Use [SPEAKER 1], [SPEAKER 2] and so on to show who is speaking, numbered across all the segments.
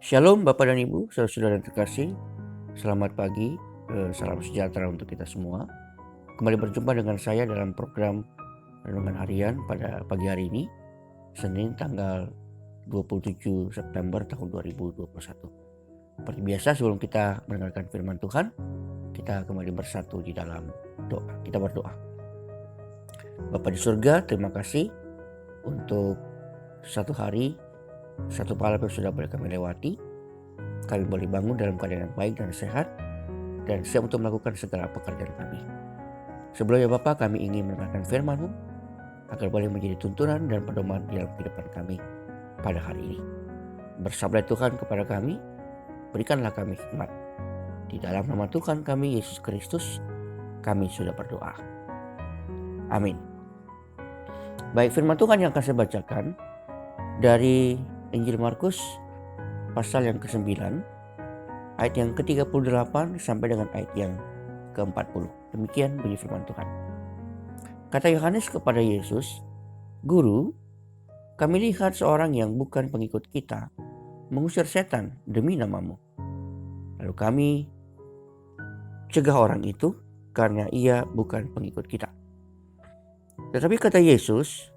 [SPEAKER 1] Shalom Bapak dan Ibu, saudara-saudara yang terkasih. Selamat pagi, salam sejahtera untuk kita semua. Kembali berjumpa dengan saya dalam program Renungan Harian pada pagi hari ini, Senin tanggal 27 September tahun 2021. Seperti biasa sebelum kita mendengarkan firman Tuhan, kita kembali bersatu di dalam doa. Kita berdoa. Bapa di surga, terima kasih untuk satu hari, satu malam yang sudah boleh kami lewati. Kami boleh bangun dalam keadaan yang baik dan sehat dan siap untuk melakukan segala pekerjaan kami. Sebelumnya Bapa, kami ingin mendengarkan firman-Mu agar boleh menjadi tuntunan dan pedoman di dalam kehidupan kami pada hari ini. Bersabda Tuhan kepada kami, berikanlah kami hikmat. Di dalam nama Tuhan kami Yesus Kristus, kami sudah berdoa. Amin. Baik, firman Tuhan yang akan saya bacakan dari Injil Markus pasal yang ke-9, ayat yang ke-38 sampai dengan ayat yang ke-40. Demikian bunyi firman Tuhan. Kata Yohanes kepada Yesus, "Guru, kami lihat seorang yang bukan pengikut kita mengusir setan demi nama-Mu. Lalu kami cegah orang itu karena ia bukan pengikut kita." Tetapi kata Yesus,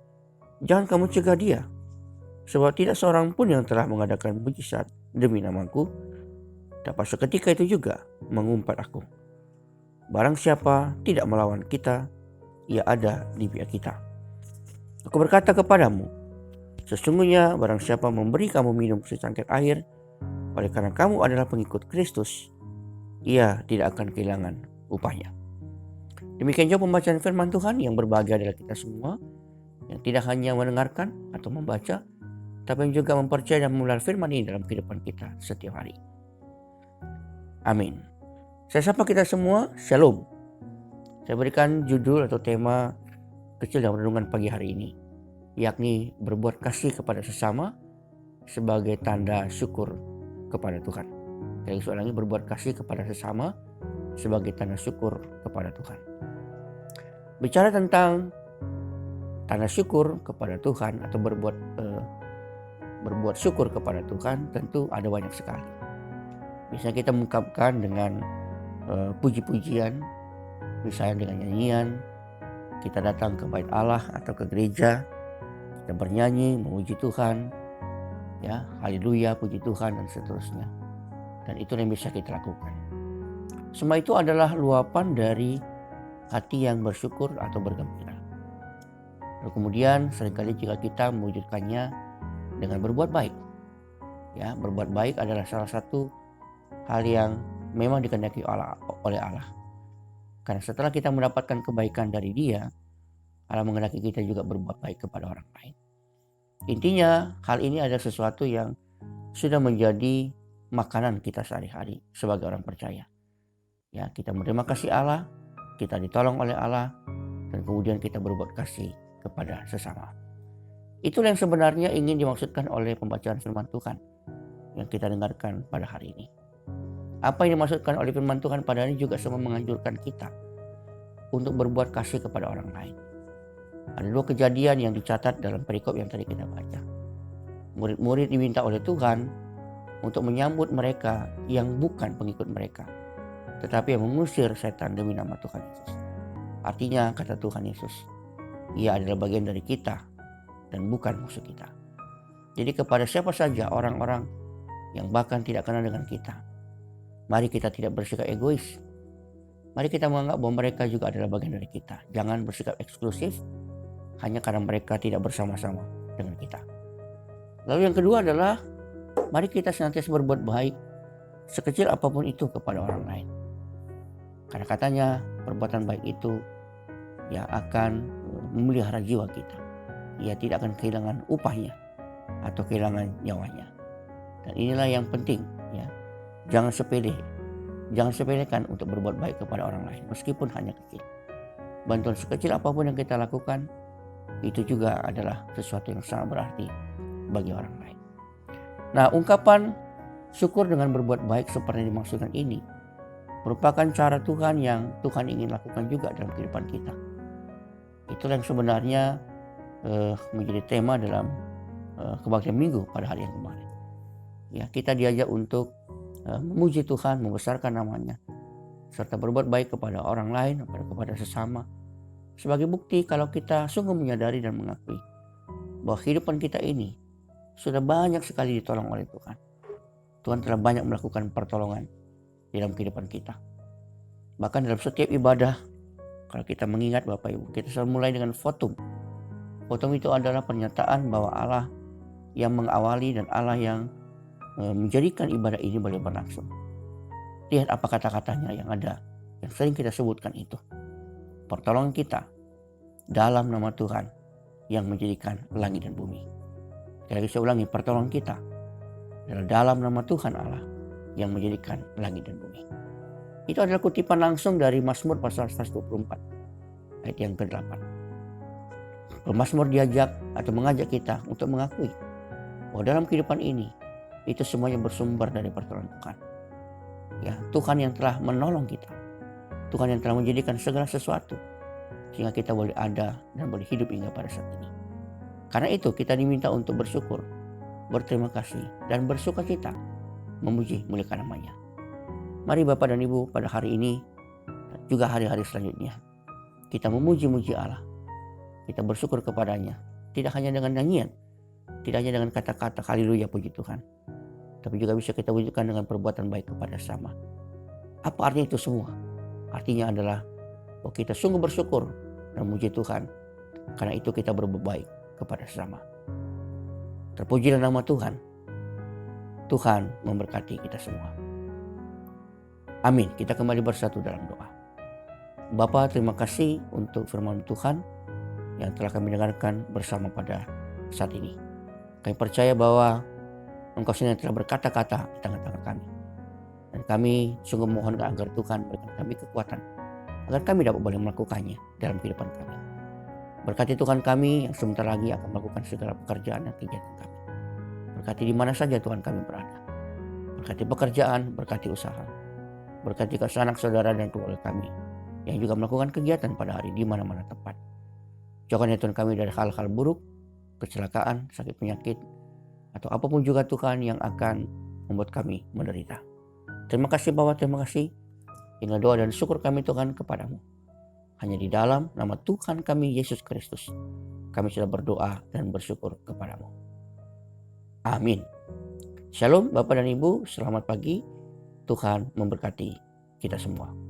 [SPEAKER 1] "Jangan kamu cegah dia, sebab tidak seorang pun yang telah mengadakan mujizat demi nama-Ku dapat seketika itu juga mengumpat Aku. Barang siapa tidak melawan kita, ia ada di pihak kita. Aku berkata kepadamu, sesungguhnya barang siapa memberi kamu minum secangkir air, oleh karena kamu adalah pengikut Kristus, ia tidak akan kehilangan upahnya." Demikian juga pembacaan firman Tuhan yang berbahagia adalah kita semua, yang tidak hanya mendengarkan atau membaca, tapi yang juga mempercayai dan memelihara firman ini dalam kehidupan kita setiap hari. Amin. Saya sapa kita semua, Shalom. Saya berikan judul atau tema kecil dalam renungan pagi hari ini, yakni berbuat kasih kepada sesama sebagai tanda syukur kepada Tuhan. Saya ulangi, berbuat kasih kepada sesama sebagai tanda syukur kepada Tuhan. Bicara tentang tanda syukur kepada Tuhan atau berbuat syukur kepada Tuhan, tentu ada banyak sekali. Misalnya kita mengungkapkan dengan puji-pujian, misalnya dengan nyanyian, kita datang ke bait Allah atau ke gereja, kita bernyanyi, memuji Tuhan, ya, haleluya, puji Tuhan dan seterusnya. Dan itu yang bisa kita lakukan. Semua itu adalah luapan dari hati yang bersyukur atau bergembira. Lalu kemudian seringkali jika kita mewujudkannya dengan berbuat baik, ya, berbuat baik adalah salah satu hal yang memang dikehendaki oleh Allah. Karena setelah kita mendapatkan kebaikan dari Dia, Allah menghendaki kita juga berbuat baik kepada orang lain. Intinya hal ini adalah sesuatu yang sudah menjadi makanan kita sehari-hari sebagai orang percaya. Ya, kita menerima kasih Allah, kita ditolong oleh Allah, dan kemudian kita berbuat kasih kepada sesama. Itulah yang sebenarnya ingin dimaksudkan oleh pembacaan firman Tuhan yang kita dengarkan pada hari ini. Apa yang dimaksudkan oleh firman Tuhan pada hari ini juga semua menganjurkan kita untuk berbuat kasih kepada orang lain. Ada dua kejadian yang dicatat dalam perikop yang tadi kita baca. Murid-murid diminta oleh Tuhan untuk menyambut mereka yang bukan pengikut mereka, tetapi yang mengusir setan demi nama Tuhan Yesus. Artinya kata Tuhan Yesus, Ia adalah bagian dari kita dan bukan musuh kita. Jadi kepada siapa saja orang-orang yang bahkan tidak kenal dengan kita, mari kita tidak bersikap egois. Mari kita menganggap bahwa mereka juga adalah bagian dari kita. Jangan bersikap eksklusif hanya karena mereka tidak bersama-sama dengan kita. Lalu yang kedua adalah mari kita senantiasa berbuat baik sekecil apapun itu kepada orang lain. Karena katanya perbuatan baik itu yang akan memelihara jiwa kita. Ia tidak akan kehilangan upahnya atau kehilangan nyawanya. Dan inilah yang penting, ya. Jangan sepelekan untuk berbuat baik kepada orang lain meskipun hanya kecil. Bantuan sekecil apapun yang kita lakukan itu juga adalah sesuatu yang sangat berarti bagi orang lain. Nah, ungkapan syukur dengan berbuat baik seperti yang dimaksudkan ini merupakan cara Tuhan yang Tuhan ingin lakukan juga dalam kehidupan kita. Itulah yang sebenarnya menjadi tema dalam kebaktian minggu pada hari yang kemarin. Ya, kita diajak untuk memuji Tuhan, membesarkan namanya, serta berbuat baik kepada orang lain, kepada sesama. Sebagai bukti kalau kita sungguh menyadari dan mengakui bahwa kehidupan kita ini sudah banyak sekali ditolong oleh Tuhan. Tuhan telah banyak melakukan pertolongan dalam kehidupan kita. Bahkan dalam setiap ibadah, kalau kita mengingat Bapak Ibu, kita selalu mulai dengan votum. Votum itu adalah pernyataan bahwa Allah yang mengawali dan Allah yang menjadikan ibadah ini boleh berlangsung. Lihat apa kata-katanya yang ada, yang sering kita sebutkan itu. Pertolongan kita dalam nama Tuhan yang menjadikan langit dan bumi. Sekali lagi saya ulangi, pertolongan kita adalah dalam nama Tuhan Allah yang menjadikan langit dan bumi. Itu adalah kutipan langsung dari Mazmur pasal 124 ayat yang ke-8. Pemazmur diajak atau mengajak kita untuk mengakui bahwa dalam kehidupan ini itu semuanya bersumber dari pertolongan Tuhan. Ya, Tuhan yang telah menolong kita. Tuhan yang telah menjadikan segala sesuatu sehingga kita boleh ada dan boleh hidup hingga pada saat ini. Karena itu kita diminta untuk bersyukur, berterima kasih, dan bersukacita memuji muliakan namanya. Mari Bapak dan Ibu pada hari ini juga hari-hari selanjutnya kita memuji-muji Allah. Kita bersyukur kepadanya, tidak hanya dengan nyanyian, tidak hanya dengan kata-kata haleluya puji Tuhan, tapi juga bisa kita wujudkan dengan perbuatan baik kepada sama. Apa artinya itu semua? Artinya adalah bahwa kita sungguh bersyukur dan memuji Tuhan, karena itu kita berbuat baik kepada sesama. Terpujilah nama Tuhan. Tuhan memberkati kita semua. Amin. Kita kembali bersatu dalam doa. Bapa, terima kasih untuk firman Tuhan yang telah kami dengarkan bersama pada saat ini. Kami percaya bahwa Engkau sendiri telah berkata-kata di tengah-tengah kami. Dan kami sungguh mohon agar Tuhan berikan kami kekuatan agar kami dapat boleh melakukannya dalam kehidupan kami. Berkati Tuhan kami yang sebentar lagi akan melakukan segala pekerjaan dan kegiatan kami. Berkati di mana saja Tuhan kami berada. Berkati pekerjaan, berkati usaha. Berkati anak saudara dan keluarga kami yang juga melakukan kegiatan pada hari di mana-mana tempat. Jauhkan ya Tuhan kami dari hal-hal buruk, kecelakaan, sakit penyakit, atau apapun juga Tuhan yang akan membuat kami menderita. Terima kasih Bapa, terima kasih. Inilah doa dan syukur kami Tuhan kepadamu. Hanya di dalam nama Tuhan kami Yesus Kristus kami sudah berdoa dan bersyukur kepadamu. Amin. Shalom Bapak dan Ibu, selamat pagi. Tuhan memberkati kita semua.